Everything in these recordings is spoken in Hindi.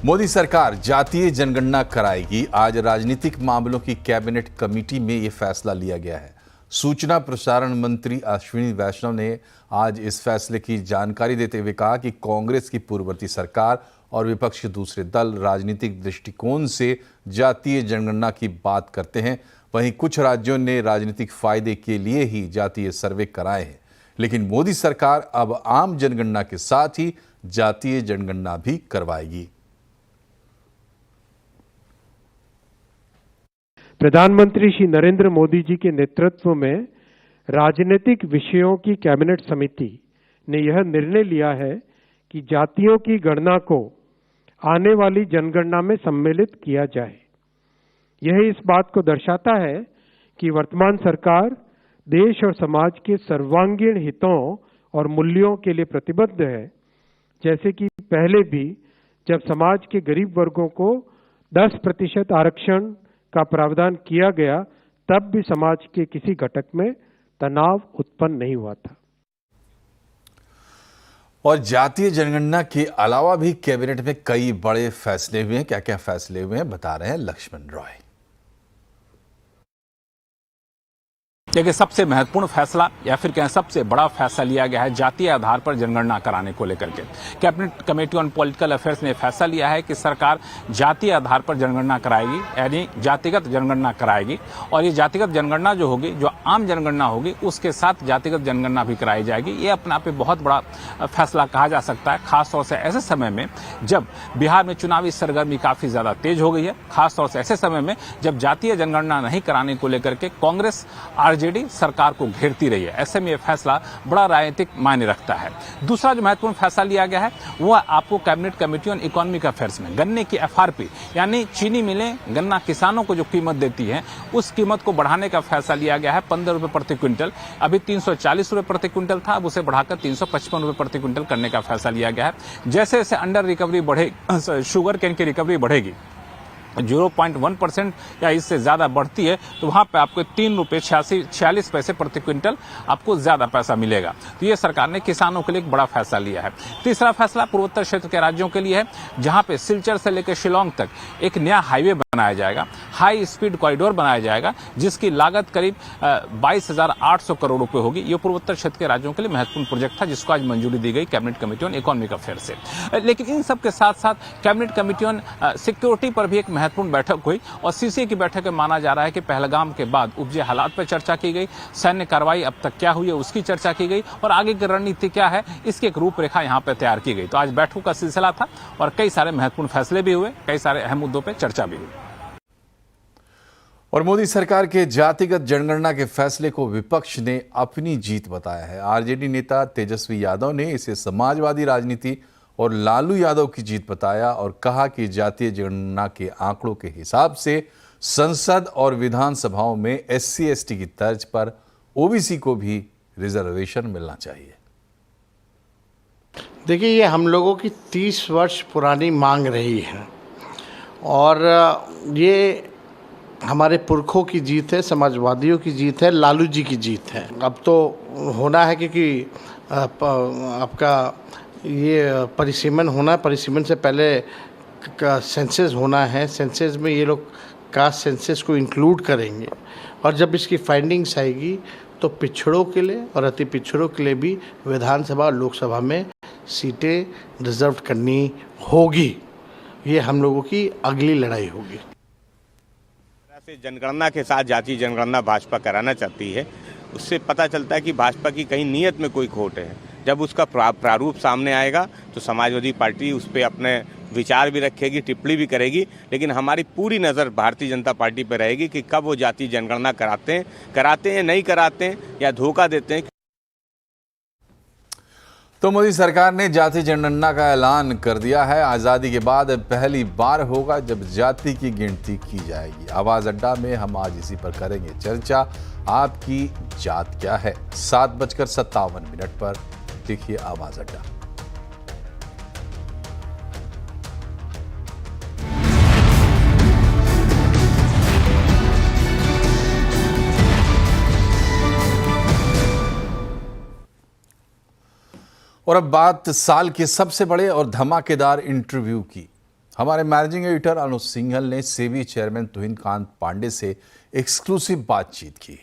मोदी सरकार जातीय जनगणना कराएगी। आज राजनीतिक मामलों की कैबिनेट कमेटी में यह फैसला लिया गया है। सूचना प्रसारण मंत्री अश्विनी वैष्णव ने आज इस फैसले की जानकारी देते हुए कहा कि कांग्रेस की पूर्ववर्ती सरकार और विपक्ष के दूसरे दल राजनीतिक दृष्टिकोण से जातीय जनगणना की बात करते हैं। वहीं कुछ राज्यों ने राजनीतिक फायदे के लिए ही जातीय सर्वे कराए हैं, लेकिन मोदी सरकार अब आम जनगणना के साथ ही जातीय जनगणना भी करवाएगी। प्रधानमंत्री श्री नरेंद्र मोदी जी के नेतृत्व में राजनीतिक विषयों की कैबिनेट समिति ने यह निर्णय लिया है कि जातियों की गणना को आने वाली जनगणना में सम्मिलित किया जाए। यह इस बात को दर्शाता है कि वर्तमान सरकार देश और समाज के सर्वांगीण हितों और मूल्यों के लिए प्रतिबद्ध है। जैसे कि पहले भी जब समाज के गरीब वर्गों को 10% आरक्षण का प्रावधान किया गया, तब भी समाज के किसी घटक में तनाव उत्पन्न नहीं हुआ था। और जातीय जनगणना के अलावा भी कैबिनेट में कई बड़े फैसले हुए हैं। क्या क्या फैसले हुए हैं बता रहे हैं लक्ष्मण रॉय। देखिए, सबसे महत्वपूर्ण फैसला या फिर कहें सबसे बड़ा फैसला लिया गया है जातीय आधार पर जनगणना कराने को लेकर के। Cabinet committee on political affairs ने फैसला लिया है कि सरकार जातीय आधार पर जनगणना कराएगी, यानी जातिगत जनगणना कराएगी। और ये जातिगत जनगणना जो होगी, जो आम जनगणना होगी, उसके साथ जातिगत जनगणना भी कराई जाएगी। ये अपने आप में बहुत बड़ा फैसला कहा जा सकता है, खासतौर से ऐसे समय में जब बिहार में चुनावी सरगर्मी काफी ज्यादा तेज हो गई है। खासतौर से ऐसे समय में जब जातीय जनगणना नहीं कराने को लेकर के कांग्रेस आरजेडी सरकार को घेरती रही है। ऐसे में यह फैसला बड़ा राजनीतिक मायने रखता है। दूसरा जो महत्वपूर्ण फैसला लिया गया है वह आपको cabinet committee on economic affairs में गन्ने की एफआरपी यानी चीनी मिलें गन्ना किसानों को जो कीमत देती है उस कीमत को बढ़ाने का फैसला लिया गया है। 15 रुपए प्रति क्विंटल, अभी 340 रुपए प्रति क्विंटल था, अब उसे बढ़ाकर 355 रुपए प्रति क्विंटल करने का फैसला लिया गया है। जैसे जैसे अंडर रिकवरी बढ़ेगी, शुगर केन की रिकवरी बढ़ेगी, 0.1% या इससे ज्यादा बढ़ती है तो वहां पे आपको 3 रुपए 46 पैसे प्रति क्विंटल आपको ज्यादा पैसा मिलेगा। तो ये सरकार ने किसानों के लिए एक बड़ा फैसला लिया है। तीसरा फैसला पूर्वोत्तर क्षेत्र के राज्यों के लिए है, जहां पे सिलचर से लेकर शिलांग तक एक नया हाईवे बनाया जाएगा, हाई स्पीड कॉरिडोर बनाया जाएगा, जिसकी लागत करीब 22,800 करोड़ रुपए होगी। ये पूर्वोत्तर क्षेत्र के राज्यों के लिए महत्वपूर्ण प्रोजेक्ट था, जिसको आज मंजूरी दी गई cabinet committee on economic affair से। लेकिन इन सब के साथ साथ कैबिनेट कमेटी ऑन सिक्योरिटी पर भी एक महत्वपूर्ण बैठक हुई और सीसीए की बैठक में माना जा रहा है कि पहलगाम के बाद उपजे हालात पर चर्चा की गई, सैन्य कार्रवाई अब तक क्या हुई है उसकी चर्चा की गई और आगे की रणनीति क्या है इसकी एक रूपरेखा यहां पर तैयार की गई। तो आज बैठकों का सिलसिला था और कई सारे महत्वपूर्ण फैसले भी हुए, कई सारे अहम मुद्दों पर चर्चा भी हुई। और मोदी सरकार के जातिगत जनगणना के फैसले को विपक्ष ने अपनी जीत बताया है। आरजेडी नेता तेजस्वी यादव ने इसे समाजवादी राजनीति और लालू यादव की जीत बताया और कहा कि जातीय जनगणना के आंकड़ों के हिसाब से संसद और विधानसभाओं में SC/ST की तर्ज पर ओबीसी को भी रिजर्वेशन मिलना चाहिए। देखिए, ये हम लोगों की 30 वर्ष पुरानी मांग रही है और ये हमारे पुरखों की जीत है, समाजवादियों की जीत है, लालू जी की जीत है। अब तो होना है क्योंकि आपका ये परिसीमन होना है, परिसीमन से पहले का सेंसस होना है। सेंसस में ये लोग कास्ट सेंसस को इंक्लूड करेंगे और जब इसकी फाइंडिंग्स आएगी तो पिछड़ों के लिए और अति पिछड़ों के लिए भी विधानसभा और लोकसभा में सीटें रिजर्व करनी होगी। ये हम लोगों की अगली लड़ाई होगी। जनगणना के साथ जातीय जनगणना भाजपा कराना चाहती है, उससे पता चलता है कि भाजपा की कहीं नीयत में कोई खोट है। जब उसका प्रारूप सामने आएगा तो समाजवादी पार्टी उस पर अपने विचार भी रखेगी, टिप्पणी भी करेगी, लेकिन हमारी पूरी नज़र भारतीय जनता पार्टी पर रहेगी कि कब वो जातीय जनगणना कराते हैं नहीं कराते हैं या धोखा देते हैं। तो मोदी सरकार ने जातीय जनगणना का ऐलान कर दिया है। आज़ादी के बाद पहली बार होगा जब जाति की गिनती की जाएगी। आवाज़ अड्डा में हम आज इसी पर करेंगे चर्चा। आपकी जात क्या है? 7:57 पर देखिए आवाज़ अड्डा। और अब बात साल के सबसे बड़े और धमाकेदार इंटरव्यू की। हमारे मैनेजिंग एडिटर अनुज सिंघल ने सेबी चेयरमैन तुहिन कांत पांडे से एक्सक्लूसिव बातचीत की।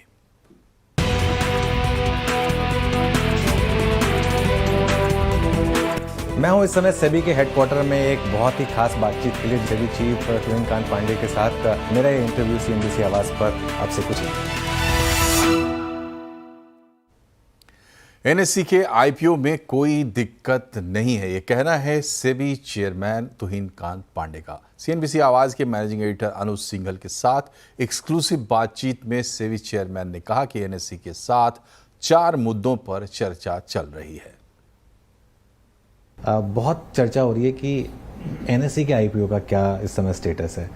मैं हूं इस समय सेबी के हेडक्वार्टर में एक बहुत ही खास बातचीत के लिए सेबी चीफ तुहिन कांत पांडे के साथ। मेरा ये इंटरव्यू CNBC आवाज पर आपसे कुछ NSE के IPO में कोई दिक्कत नहीं है, ये कहना है सेबी चेयरमैन तुहिन कांत पांडे का। CNBC आवाज के मैनेजिंग एडिटर अनुज सिंघल के साथ एक्सक्लूसिव बातचीत में सेबी चेयरमैन ने कहा कि NSE के साथ 4 मुद्दों पर चर्चा चल रही है। बहुत चर्चा हो रही है कि NSE के IPO का क्या इस समय स्टेटस है।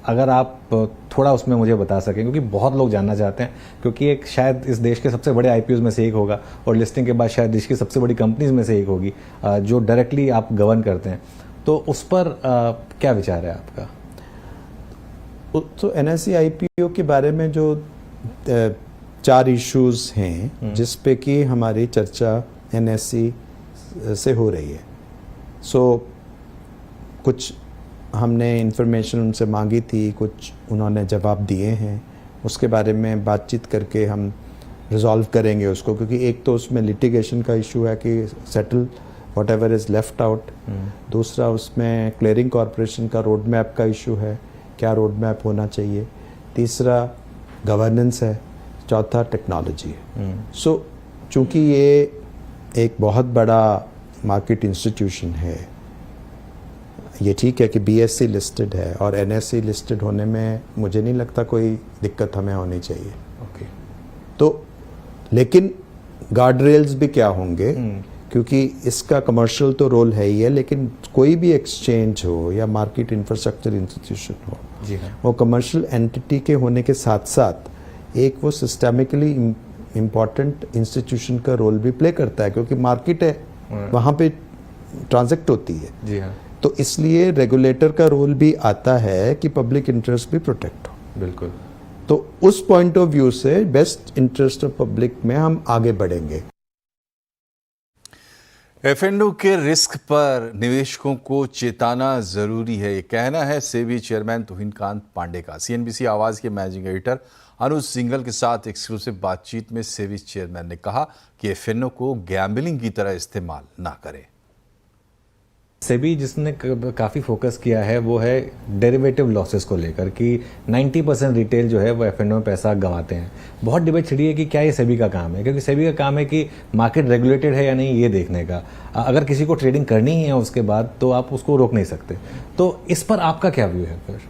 अगर आप थोड़ा उसमें मुझे बता सकें, क्योंकि बहुत लोग जानना चाहते हैं, क्योंकि एक शायद इस देश के सबसे बड़े IPOs में से एक होगा और लिस्टिंग के बाद शायद देश की सबसे बड़ी कंपनीज में से एक होगी जो डायरेक्टली आप गवर्न करते हैं, तो उस पर क्या विचार है आपका? तो NSE IPO के बारे में जो 4 इश्यूज हैं जिस पे कि हमारी चर्चा NSE से हो रही है। कुछ हमने इन्फॉर्मेशन उनसे मांगी थी, कुछ उन्होंने जवाब दिए हैं, उसके बारे में बातचीत करके हम रिजॉल्व करेंगे उसको, क्योंकि एक तो उसमें लिटिगेशन का इशू है कि settle what ever is left out, दूसरा उसमें क्लियरिंग कॉरपोरेशन का रोड मैप का इशू है, क्या रोड मैप होना चाहिए, तीसरा गवर्नेंस है, चौथा टेक्नोलॉजी है। चूँकि ये एक बहुत बड़ा मार्केट इंस्टीट्यूशन है, ये ठीक है कि BSE लिस्टेड है और NSE लिस्टेड होने में मुझे नहीं लगता कोई दिक्कत हमें होनी चाहिए। ओके। तो लेकिन गार्ड रेल्स भी क्या होंगे, क्योंकि इसका कमर्शियल तो रोल है ही है, लेकिन कोई भी एक्सचेंज हो या मार्केट इंफ्रास्ट्रक्चर इंस्टीट्यूशन हो, जी हाँ, वो कमर्शियल एंटिटी के होने के साथ साथ एक वो सिस्टेमिकली इम्पॉर्टेंट इंस्टीट्यूशन का रोल भी प्ले करता है, क्योंकि मार्केट है, वहाँ पे ट्रांजैक्ट होती है। जी हाँ, तो इसलिए रेगुलेटर का रोल भी आता है कि पब्लिक इंटरेस्ट भी प्रोटेक्ट हो। बिल्कुल। तो उस पॉइंट ऑफ व्यू से बेस्ट इंटरेस्ट ऑफ पब्लिक में हम आगे बढ़ेंगे। F&O के रिस्क पर निवेशकों को चेताना जरूरी है, ये कहना है सेबी चेयरमैन तुहिन कांत पांडे का। CNBC आवाज के मैनेजिंग एडिटर अनुज सिंघल के साथ एक्सक्लूसिव बातचीत में सेबी चेयरमैन ने कहा कि F&O को गैम्बलिंग की तरह इस्तेमाल ना करें। सेबी जिसने काफ़ी फोकस किया है वो है डेरिवेटिव लॉसेस को लेकर, कि 90% रिटेल जो है वो F&O में पैसा गंवाते हैं। बहुत डिबेट छिड़ी है कि क्या ये सेबी का काम है, क्योंकि सेबी का काम है कि मार्केट रेगुलेटेड है या नहीं ये देखने का। अगर किसी को ट्रेडिंग करनी ही है उसके बाद तो आप उसको रोक नहीं सकते। तो इस पर आपका क्या व्यू है फिर?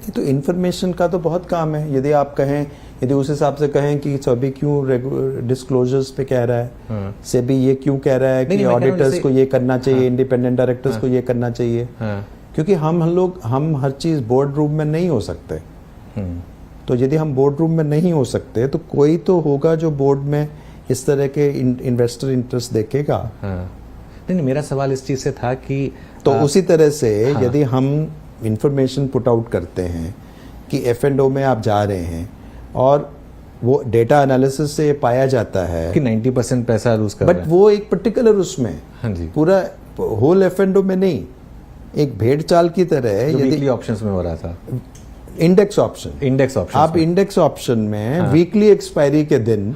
तो इन्फॉर्मेशन का तो बहुत काम है। यदि आप कहें, यदि उस हिसाब से कहें कि सेबी क्यों डिस्क्लोजर्स पे कह रहा है, सेबी ये क्यों कह रहा है कि ऑडिटर्स को ये करना चाहिए, इंडिपेंडेंट डायरेक्टर्स को ये करना चाहिए, क्योंकि हम हर चीज बोर्ड रूम में नहीं हो सकते। तो यदि हम बोर्ड रूम में नहीं हो सकते तो कोई तो होगा जो बोर्ड में इस तरह के इन्वेस्टर इंटरेस्ट देखेगा। नहीं, मेरा सवाल इस चीज से था कि तो उसी तरह से यदि हम इंफॉर्मेशन पुट आउट करते हैं कि F&O में आप जा रहे हैं और वो डेटा एनालिसिस से पाया जाता है कि 90% पैसा लूज कर रहा है, बट वो एक पर्टिकुलर उसमें, हाँ जी, पूरा होल F&O में नहीं, एक भेड़ चाल की तरह है। वीकली ऑप्शंस में हो रहा था, इंडेक्स ऑप्शन आप इंडेक्स ऑप्शन में वीकली एक्सपायरी के दिन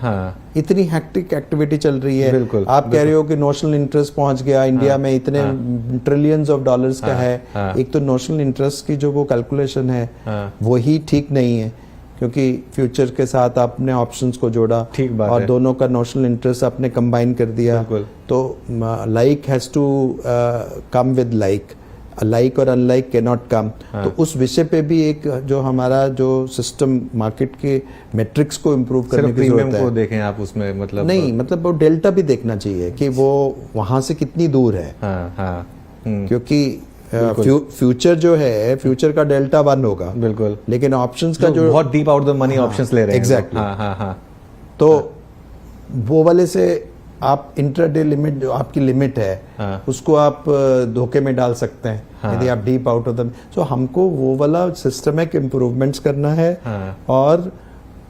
इतनी हेक्टिक एक्टिविटी चल रही है। बिल्कुल, आप कह रहे हो कि नोशनल इंटरेस्ट पहुंच गया इंडिया में, इतने ट्रिलियंस ऑफ डॉलर्स का है। एक तो नोशनल इंटरेस्ट की जो वो कैलकुलेशन है वो ही ठीक नहीं है, क्योंकि फ्यूचर के साथ आपने ऑप्शंस को जोड़ा और दोनों का नोशनल इंटरेस्ट आपने कंबाइन कर दिया। तो like has to come with like, like और अनलाइक कैन नॉट कम। तो उस विषय पे भी एक जो हमारा जो सिस्टम मार्केट के मैट्रिक्स को इम्प्रूव करने की जरूरत है। को देखें आप उसमें, मतलब नहीं, मतलब वो डेल्टा भी देखना चाहिए कि वो वहां से कितनी दूर है। क्योंकि फ्यूचर जो है, फ्यूचर का डेल्टा 1 होगा, बिल्कुल, लेकिन ऑप्शंस का जो बहुत deep out the money options ले रहे हैं एग्जैक्टली। तो वो वाले से आप इंट्राडे लिमिट, जो आपकी लिमिट है, उसको आप धोखे में डाल सकते हैं यदि आप डीप आउट ऑफ द। सो हमको वो वाला सिस्टमिक इम्प्रूवमेंट्स करना है और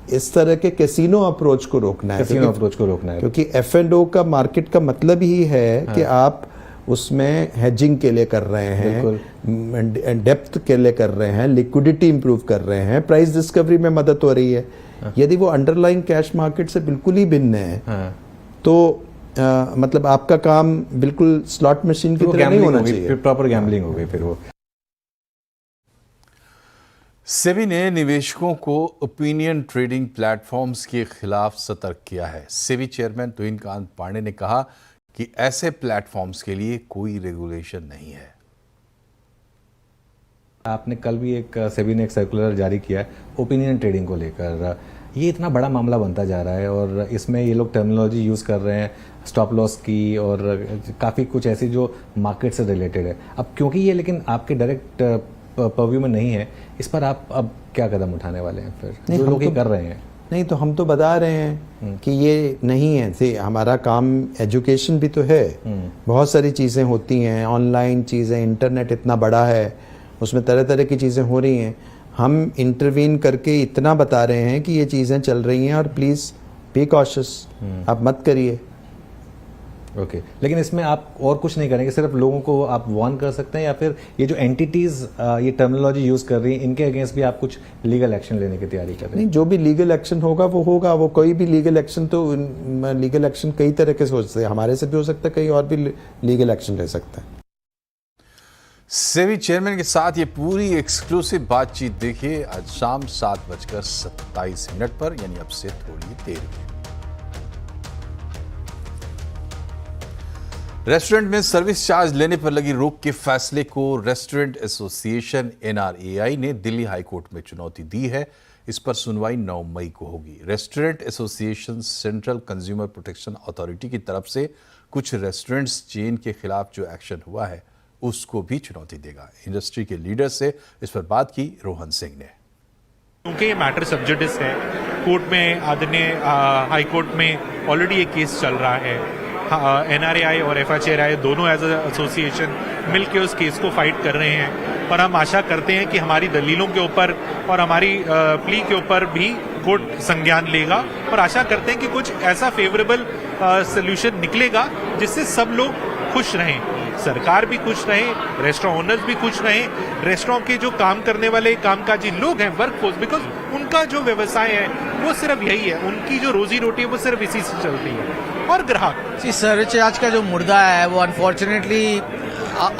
इस तरह के कैसीनो अप्रोच को रोकना है, क्योंकि F&O का मार्केट का मतलब ही है कि आप उसमें हेजिंग के लिए कर रहे हैं, डेप्थ के लिए कर रहे हैं, लिक्विडिटी इंप्रूव कर रहे हैं, प्राइस डिस्कवरी में मदद हो रही है। यदि वो अंडरलाइंग कैश मार्केट से बिल्कुल ही भिन्न है तो मतलब आपका काम बिल्कुल स्लॉट मशीन की तरह नहीं होना चाहिए, प्रॉपर गैम्बलिंग हो गई फिर वो। सेबी ने निवेशकों को ओपिनियन ट्रेडिंग प्लेटफॉर्म्स के खिलाफ सतर्क किया है। सेबी चेयरमैन तुहिन कांत पांडे ने कहा कि ऐसे प्लेटफॉर्म्स के लिए कोई रेगुलेशन नहीं है। आपने कल भी सेबी ने एक सर्कुलर जारी किया है ओपिनियन ट्रेडिंग को लेकर। ये इतना बड़ा मामला बनता जा रहा है और इसमें ये लोग टर्मिनोलॉजी यूज़ कर रहे हैं स्टॉप लॉस की और काफ़ी कुछ ऐसी जो मार्केट से रिलेटेड है। अब क्योंकि ये लेकिन आपके डायरेक्ट परव्यू में नहीं है, इस पर आप अब क्या कदम उठाने वाले हैं फिर जो लोग ये कर रहे हैं? नहीं तो हम तो बता रहे हैं कि ये नहीं है। से हमारा काम एजुकेशन भी तो है, बहुत सारी चीज़ें होती हैं, ऑनलाइन चीज़ें, इंटरनेट इतना बड़ा है, उसमें तरह तरह की चीज़ें हो रही हैं। हम इंटरवीन करके इतना बता रहे हैं कि ये चीज़ें चल रही हैं और प्लीज़ बी कॉशियस, आप मत करिए। ओके लेकिन इसमें आप और कुछ नहीं करेंगे, सिर्फ लोगों को आप वार्न कर सकते हैं या फिर ये जो एंटिटीज़ ये टर्मिनोलॉजी यूज़ कर रही हैं इनके अगेंस्ट भी आप कुछ लीगल एक्शन लेने की तैयारी कर रहे हैं? नहीं, जो भी लीगल एक्शन होगा वो होगा। वो कोई भी लीगल एक्शन तो लीगल एक्शन कई तरह के हो सकते हैं, हमारे से भी हो सकता है, कहीं और भी लीगल एक्शन ले सकता है। सेबी चेयरमैन के साथ ये पूरी एक्सक्लूसिव बातचीत देखिए आज शाम 7:27 पर, यानी अब से थोड़ी देर में। रेस्टोरेंट में सर्विस चार्ज लेने पर लगी रोक के फैसले को रेस्टोरेंट एसोसिएशन NRAI ने दिल्ली हाईकोर्ट में चुनौती दी है। इस पर सुनवाई 9 मई को होगी। Restaurant association central consumer protection authority की तरफ से कुछ रेस्टोरेंट्स चेन के खिलाफ जो एक्शन हुआ है उसको भी चुनौती देगा। इंडस्ट्री के लीडर से इस पर बात की रोहन सिंह ने। क्योंकि ये मैटर सब जुडिस है, कोर्ट में आदरणीय हाई कोर्ट में ऑलरेडी ये केस चल रहा है। NRAI और FHRI दोनों एज एसोसिएशन मिलकर उस केस को फाइट कर रहे हैं और हम आशा करते हैं कि हमारी दलीलों के ऊपर और हमारी प्ली के ऊपर भी कोर्ट संज्ञान लेगा और आशा करते हैं कि कुछ ऐसा फेवरेबल सोल्यूशन निकलेगा जिससे सब लोग खुश रहें, सरकार भी खुश रहे, रेस्टोरेंट ओनर्स भी खुश रहे, रेस्टोरेंट के जो काम करने वाले कामकाजी लोग हैं, वर्कफोर्स, बिकॉज उनका जो व्यवसाय है वो सिर्फ यही है, उनकी जो रोजी रोटी है वो सिर्फ इसी से चलती है। और ग्राहक सर्विस चार्ज का जो मुर्दा है वो अनफॉर्चुनेटली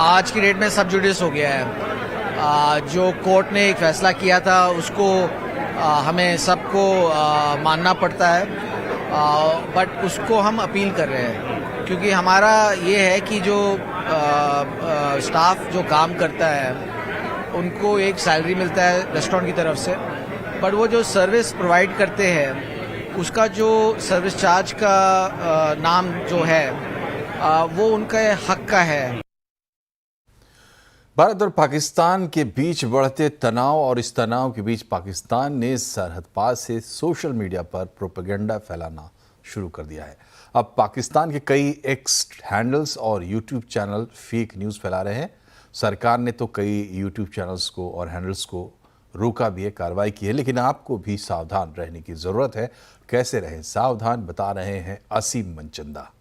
आज की डेट में सब जुडिस हो गया है। जो कोर्ट ने एक फैसला किया था उसको हमें सबको मानना पड़ता है, बट उसको हम अपील कर रहे हैं क्योंकि हमारा ये है कि जो स्टाफ जो काम करता है उनको एक सैलरी मिलता है रेस्टोरेंट की तरफ से, बट वो जो सर्विस प्रोवाइड करते हैं उसका जो सर्विस चार्ज का नाम जो है वो उनका हक का है। भारत और पाकिस्तान के बीच बढ़ते तनाव और इस तनाव के बीच पाकिस्तान ने सरहद पार से सोशल मीडिया पर प्रोपेगेंडा फैलाना शुरू कर दिया है। अब पाकिस्तान के कई एक्स हैंडल्स और यूट्यूब चैनल फेक न्यूज़ फैला रहे हैं। सरकार ने तो कई यूट्यूब चैनल्स को और हैंडल्स को रोका भी है, कार्रवाई की है, लेकिन आपको भी सावधान रहने की ज़रूरत है। कैसे रहें सावधान, बता रहे हैं असीम मनचंदा।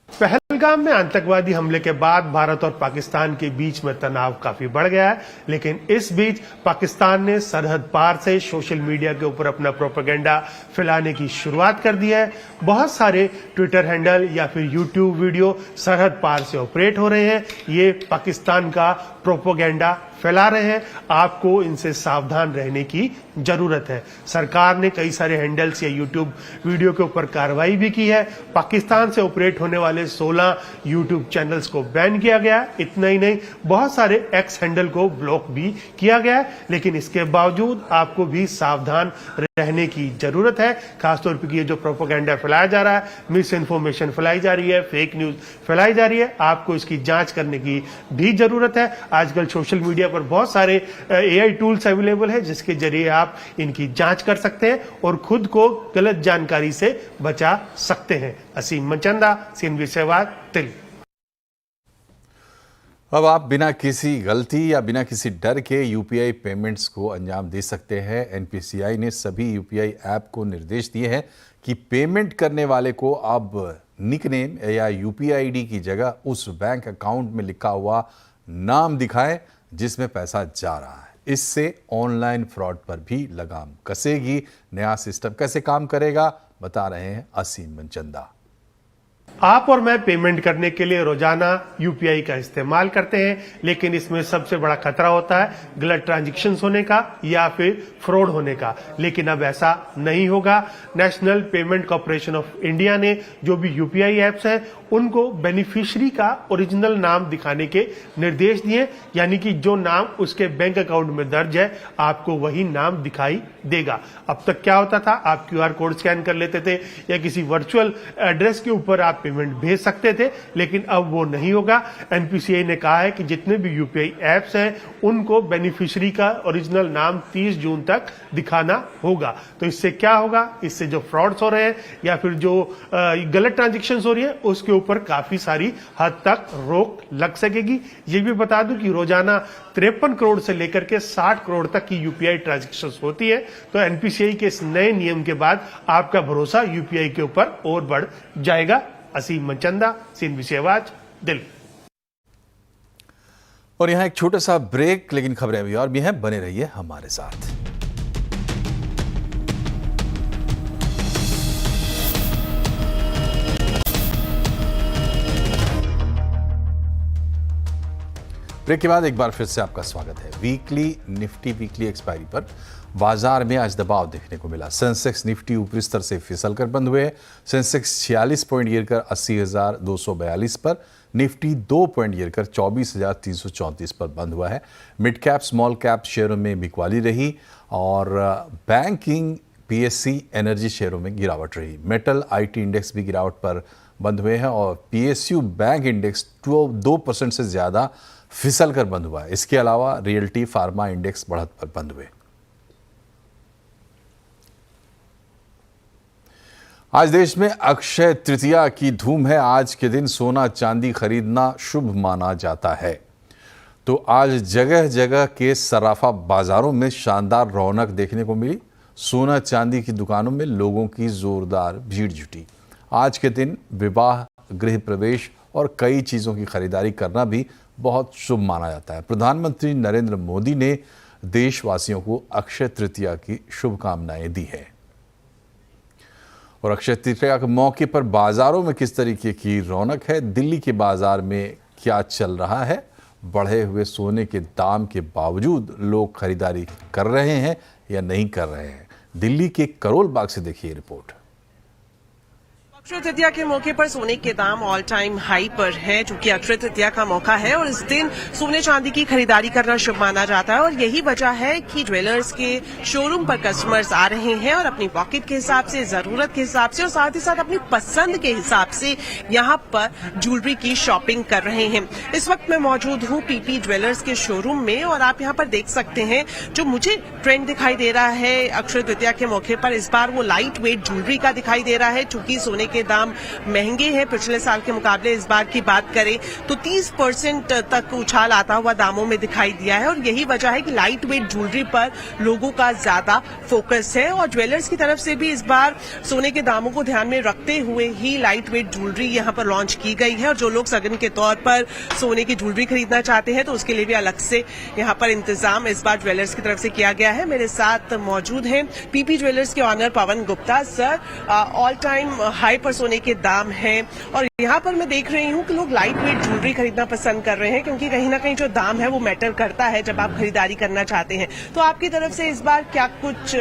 पहलगाम में आतंकवादी हमले के बाद भारत और पाकिस्तान के बीच में तनाव काफी बढ़ गया है, लेकिन इस बीच पाकिस्तान ने सरहद पार से सोशल मीडिया के ऊपर अपना प्रोपेगेंडा फैलाने की शुरुआत कर दी है। बहुत सारे ट्विटर हैंडल या फिर यूट्यूब वीडियो सरहद पार से ऑपरेट हो रहे हैं। ये पाकिस्तान का प्रोपेगेंडा फैला रहे हैं। आपको इनसे सावधान रहने की जरूरत है। सरकार ने कई सारे हैंडल्स या यूट्यूब वीडियो के ऊपर कार्रवाई भी की है। पाकिस्तान से ऑपरेट होने वाले 16 यूट्यूब चैनल्स को बैन किया गया। इतना ही नहीं, बहुत सारे एक्स हैंडल को ब्लॉक भी किया गया है, लेकिन इसके बावजूद आपको भी सावधान रहने की जरूरत है। खासतौर पर ये जो प्रोपेगेंडा फैलाया जा रहा है, मिस इन्फॉर्मेशन फैलाई जा रही है, फेक न्यूज फैलाई जा रही है, आपको इसकी जांच करने की भी जरूरत है। आजकल सोशल मीडिया पर बहुत सारे AI टूल्स अवेलेबल है जिसके जरिए आप इनकी जांच कर सकते हैं और खुद को गलत जानकारी से बचा सकते हैं। असीम मनचंदा, CNBC सहवाग, दिल्ली। अब आप बिना किसी गलती या बिना किसी डर के UPI पेमेंट्स को अंजाम दे सकते हैं। NPCI ने सभी UPI ऐप को निर्देश दिए हैं कि पेमेंट करने वाले को अब निकनेम या यूपीआई आईडी की जगह उस बैंक अकाउंट में लिखा हुआ नाम दिखाएं जिसमें पैसा जा रहा है। इससे ऑनलाइन फ्रॉड पर भी लगाम कसेगी। नया सिस्टम कैसे काम करेगा बता रहे हैं असीम मनचंदा। आप और मैं पेमेंट करने के लिए रोजाना यूपीआई का इस्तेमाल करते हैं, लेकिन इसमें सबसे बड़ा खतरा होता है गलत ट्रांजैक्शंस होने का या फिर फ्रॉड होने का। लेकिन अब ऐसा नहीं होगा। National payment corporation of India ने जो भी यूपीआई एप्स हैं उनको बेनिफिशियरी का ओरिजिनल नाम दिखाने के निर्देश दिए, यानी कि जो नाम उसके बैंक अकाउंट में दर्ज है आपको वही नाम दिखाई देगा। अब तक क्या होता था, आप क्यूआर कोड स्कैन कर लेते थे या किसी वर्चुअल एड्रेस के ऊपर आप पेमेंट भेज सकते थे, लेकिन अब वो नहीं होगा। एनपीसीआई ने कहा है कि जितने भी यूपीआई एप्स हैं उनको बेनिफिशियरी का ओरिजिनल नाम 30 जून तक दिखाना होगा। तो इससे क्या होगा, इससे जो फ्रॉड्स हो रहे हैं या फिर जो गलत ट्रांजेक्शन्स हो रही है उसके ऊपर काफी सारी हद तक रोक लग सकेगी। ये भी बता दूं कि रोजाना 53 करोड़ से लेकर के 60 करोड़ तक की यूपीआई ट्रांजेक्शन्स होती है। तो एनपीसीआई के इस नए नियम के बाद आपका भरोसा यूपीआई के ऊपर और बढ़ जाएगा। असीम मनचंदा, सीएनबीसी आवाज, दिल्ली। और यहाँ एक छोटा सा ब्रेक, लेकिन खबरें अभी और भी हैं, बने रहिए हमारे साथ। ब्रेक के बाद एक बार फिर से आपका स्वागत है। निफ्टी वीकली एक्सपायरी पर बाजार में आज दबाव देखने को मिला। सेंसेक्स निफ्टी ऊपरी स्तर से फिसल कर बंद हुए। सेंसेक्स 46 पॉइंट गिरकर 80,242 पर, निफ्टी 2 पॉइंट गिरकर 24,334 पर बंद हुआ है। मिड कैप स्मॉल कैप शेयरों में बिकवाली रही और बैंकिंग, पीएससी, एनर्जी शेयरों में गिरावट रही। मेटल, आईटी इंडेक्स भी गिरावट पर बंद हुए हैं और पीएसयू बैंक इंडेक्स 2% से ज़्यादा फिसल कर बंद हुआ है। इसके अलावा रियल्टी, फार्मा इंडेक्स बढ़त पर बंद हुए। आज देश में अक्षय तृतीया की धूम है। आज के दिन सोना चांदी खरीदना शुभ माना जाता है। तो आज जगह जगह के सराफा बाजारों में शानदार रौनक देखने को मिली। सोना चांदी की दुकानों में लोगों की जोरदार भीड़ जुटी। आज के दिन विवाह, गृह प्रवेश और कई चीज़ों की खरीदारी करना भी बहुत शुभ माना जाता है। प्रधानमंत्री नरेंद्र मोदी ने देशवासियों को अक्षय तृतीया की शुभकामनाएं दी हैं। और अक्षय तृतीया के मौके पर बाजारों में किस तरीके की रौनक है, दिल्ली के बाजार में क्या चल रहा है, बढ़े हुए सोने के दाम के बावजूद लोग खरीदारी कर रहे हैं या नहीं कर रहे हैं, दिल्ली के करोल बाग से देखिए रिपोर्ट। अक्षय तृतीया के मौके पर सोने के दाम ऑल टाइम हाई पर है, क्योंकि अक्षय तृतीया का मौका है और इस दिन सोने चांदी की खरीदारी करना शुभ माना जाता है। और यही वजह है कि ज्वेलर्स के शोरूम पर कस्टमर्स आ रहे हैं और अपनी पॉकेट के हिसाब से, जरूरत के हिसाब से और साथ ही साथ अपनी पसंद के हिसाब से यहाँ पर ज्वेलरी की शॉपिंग कर रहे हैं। इस वक्त मैं मौजूद हूँ पीपी ज्वेलर्स के शोरूम में और आप यहाँ पर देख सकते हैं जो मुझे ट्रेंड दिखाई दे रहा है अक्षय तृतीया के मौके पर, इस बार वो लाइट वेट ज्वेलरी का दिखाई दे रहा है। चूंकि सोने के दाम महंगे हैं पिछले साल के मुकाबले, इस बार की बात करें तो 30% तक उछाल आता हुआ दामों में दिखाई दिया है। और यही वजह है कि लाइट वेट ज्वेलरी पर लोगों का ज्यादा फोकस है और ज्वेलर्स की तरफ से भी इस बार सोने के दामों को ध्यान में रखते हुए ही लाइट वेट ज्वेलरी यहाँ पर लॉन्च की गई है। और जो लोग सगन के तौर पर सोने की ज्वेलरी खरीदना चाहते हैं तो उसके लिए भी अलग से यहाँ पर इंतजाम इस बार ज्वेलर्स की तरफ से किया गया है। मेरे साथ मौजूद हैं पीपी ज्वेलर्स के owner Pawan Gupta. Sir, all time high पर सोने के दाम हैं और यहाँ पर मैं देख रही हूँ कि लोग लाइट वेट ज्वेलरी खरीदना पसंद कर रहे हैं, क्योंकि कहीं ना कहीं जो दाम है वो मैटर करता है जब आप खरीदारी करना चाहते हैं। तो आपकी तरफ से इस बार क्या कुछ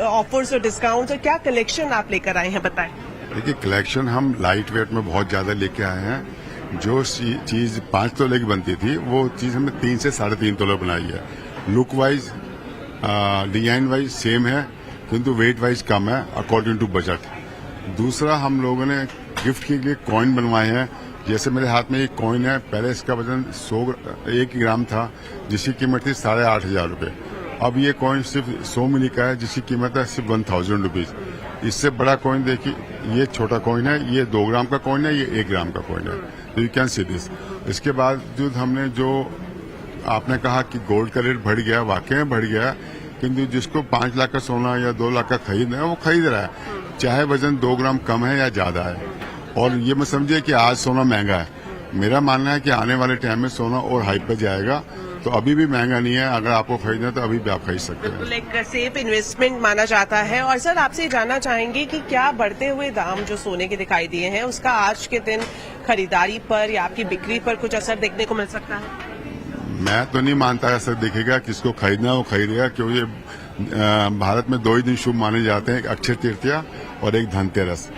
ऑफर्स और डिस्काउंट्स और क्या कलेक्शन आप लेकर आए हैं, बताएं। देखिए, कलेक्शन हम लाइट वेट में बहुत ज्यादा लेके आए हैं। जो चीज 5 तोले की बनती थी वो चीज हमने 3 से 3.5 तोले बनाई है। Look wise, design wise same है, किंतु वेट वाइज कम है अकॉर्डिंग टू बजट। दूसरा, हम लोगों ने गिफ्ट के लिए कॉइन बनवाए हैं। जैसे मेरे हाथ में एक कॉइन है, पहले इसका वजन 1 ग्राम था जिसकी कीमत थी 8,500 रुपये। अब ये कॉइन सिर्फ 100 मिली का है जिसकी कीमत है सिर्फ 1,000 रुपीज। इससे बड़ा कॉइन देखिए, ये छोटा कॉइन है, ये 2 ग्राम का कॉइन है, ये 1 ग्राम का कॉइन है। तो यू कैन सी दिस। इसके बाद जो हमने जो आपने कहा कि गोल्ड का रेट बढ़ गया, वाकई में बढ़ गया, किंतु जिसको 5 लाख का सोना या 2 लाख का खरीदना है वो खरीद रहा है, चाहे वजन 2 ग्राम कम है या ज्यादा है। और ये मत समझिए कि आज सोना महंगा है, मेरा मानना है कि आने वाले टाइम में सोना और हाइप पे जाएगा। तो अभी भी महंगा नहीं है, अगर आपको खरीदना है तो अभी भी आप खरीद सकते हैं। बिल्कुल एक सेफ इन्वेस्टमेंट माना जाता है। और सर आपसे जानना चाहेंगे कि क्या बढ़ते हुए दाम जो सोने के दिखाई दिए हैं उसका आज के दिन खरीदारी पर या आपकी बिक्री पर कुछ असर देखने को मिल सकता है? मैं तो नहीं मानता असर दिखेगा, किसको खरीदना है वो खरीदेगा, क्योंकि भारत में 2 ही दिन शुभ माने जाते हैं, एक अक्षय तृतीया और एक धनतेरस।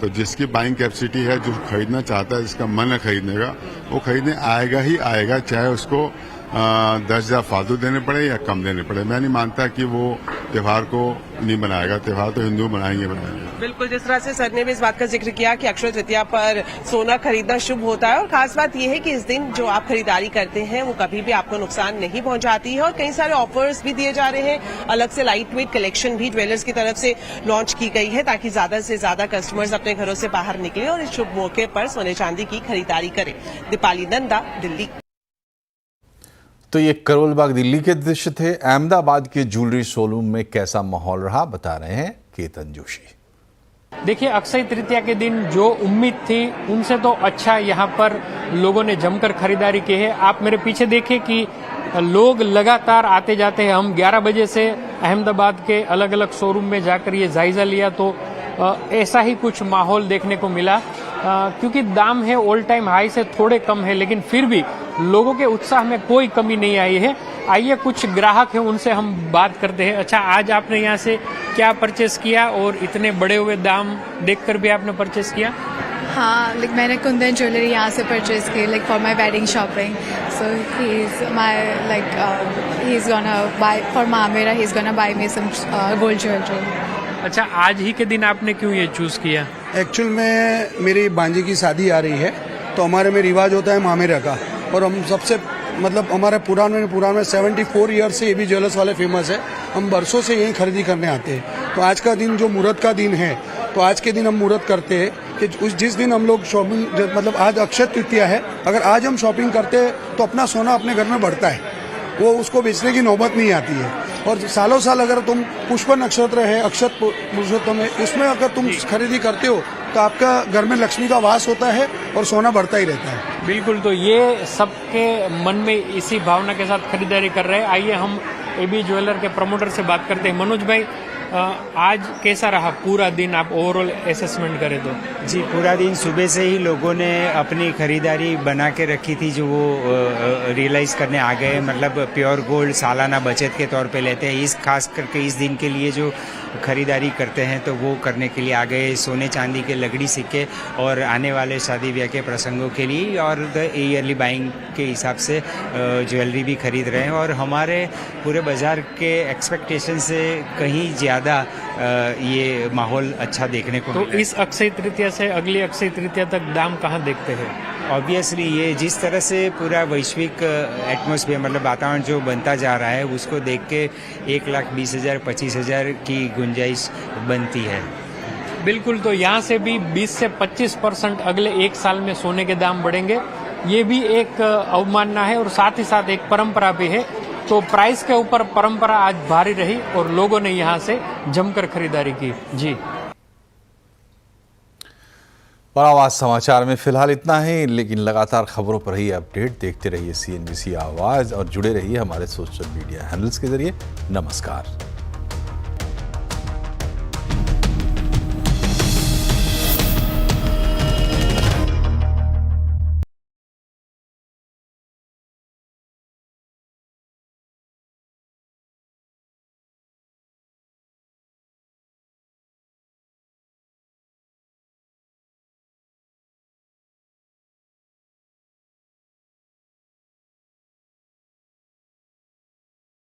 तो जिसकी बाइंग कैपेसिटी है, जो खरीदना चाहता है, जिसका मन है खरीदने का, वो खरीदने आएगा ही आएगा, चाहे उसको 10,000 फालतू देने पड़े या कम देने पड़े। मैं नहीं मानता कि वो त्योहार को नहीं बनाएगा, त्योहार तो हिंदू बनाएंगे। बिल्कुल, जिस तरह से सर ने भी इस बात का जिक्र किया कि अक्षय तृतीया पर सोना खरीदना शुभ होता है और खास बात यह है कि इस दिन जो आप खरीदारी करते हैं वो कभी भी आपको नुकसान नहीं पहुंचाती है और कई सारे ऑफर्स भी दिए जा रहे हैं। अलग से लाइट वेट कलेक्शन भी ज्वेलर्स की तरफ से लॉन्च की गई है ताकि ज्यादा से ज्यादा कस्टमर्स अपने घरों से बाहर निकले और इस शुभ मौके पर सोने चांदी की खरीदारी करें। दीपाली नंदा, दिल्ली। तो ये करोल बाग दिल्ली के दृश्य थे। अहमदाबाद के ज्वेलरी शोरूम में कैसा माहौल रहा, बता रहे हैं केतन जोशी। देखिए, अक्षय तृतीया के दिन जो उम्मीद थी उनसे तो अच्छा यहाँ पर लोगों ने जमकर खरीदारी की है। आप मेरे पीछे देखिए कि लोग लगातार आते जाते हैं। हम 11 बजे से अहमदाबाद के अलग अलग शोरूम में जाकर ये जायजा लिया तो ऐसा ही कुछ माहौल देखने को मिला। क्योंकि दाम है ऑल टाइम हाई से थोड़े कम है, लेकिन फिर भी लोगों के उत्साह में कोई कमी नहीं आई है। आइए कुछ ग्राहक हैं उनसे हम बात करते हैं। अच्छा, आज आपने यहाँ से क्या परचेस किया और इतने बड़े हुए दाम देखकर भी आपने परचेस किया? हाँ, मैंने कुंदन ज्वेलरी यहाँ से परचेज की for my wedding shopping. So he is my he is gonna buy for मामेरा, he is gonna buy me some gold jewellery. अच्छा, आज ही के दिन आपने क्यों ये चूज किया? एक्चुअल में मेरी भांजी की शादी आ रही है तो हमारे में रिवाज होता है मामेरा का, और हम सबसे हमारे पुराने में 74 ईयर्स से ये भी ज्वेलर्स वाले फेमस है। हम बरसों से यही खरीदी करने आते हैं। तो आज का दिन जो मुहूर्त का दिन है, तो आज के दिन हम मुहूर्त करते हैं कि जिस दिन हम लोग शॉपिंग आज अक्षय तृतीया है, अगर आज हम शॉपिंग करते हैं तो अपना सोना अपने घर में बढ़ता है, वो उसको बेचने की नौबत नहीं आती है। और सालों साल अगर तुम पुष्प नक्षत्र है, अक्षत पुरुषोत्तम है, उसमें अगर तुम खरीदी करते हो तो आपका घर में लक्ष्मी का वास होता है और सोना बढ़ता ही रहता है। बिल्कुल, तो ये सबके मन में इसी भावना के साथ खरीदारी कर रहे हैं। आइए हम एबी ज्वेलर के प्रमोटर से बात करते हैं। मनोज भाई, आज कैसा रहा पूरा दिन, आप ओवरऑल असेसमेंट करें तो? जी, पूरा दिन सुबह से ही लोगों ने अपनी खरीदारी बना के रखी थी जो वो रियलाइज करने आ गए। मतलब प्योर गोल्ड सालाना बचत के तौर पे लेते हैं, इस खास करके इस दिन के लिए जो खरीदारी करते हैं तो वो करने के लिए आ गए। सोने चांदी के लगड़ी सिक्के और आने वाले शादी ब्याह के प्रसंगों के लिए और द ईयरली बाइंग के हिसाब से ज्वेलरी भी खरीद रहे हैं। और हमारे पूरे बाजार के एक्सपेक्टेशन से कहीं ज़्यादा ये माहौल अच्छा देखने को मिला। तो इस अक्षय तृतीया से अगली अक्षय तृतीया तक दाम कहाँ देखते हैं? ऑब्वियसली ये जिस तरह से पूरा वैश्विक एटमॉस्फेयर मतलब वातावरण जो बनता जा रहा है उसको देख के 1,20,000 25,000 की गुंजाइश बनती है। बिल्कुल, तो यहाँ से भी 20 से 25% अगले 1 साल में सोने के दाम बढ़ेंगे। ये भी एक अवमानना है और साथ ही साथ एक परंपरा भी है। तो प्राइस के ऊपर परंपरा आज भारी रही और लोगों ने यहाँ से जमकर खरीदारी की। जी, और आवाज समाचार में फिलहाल इतना ही, लेकिन लगातार खबरों पर ही अपडेट देखते रहिए CNBC आवाज और जुड़े रहिए हमारे सोशल मीडिया हैंडल्स के जरिए। नमस्कार।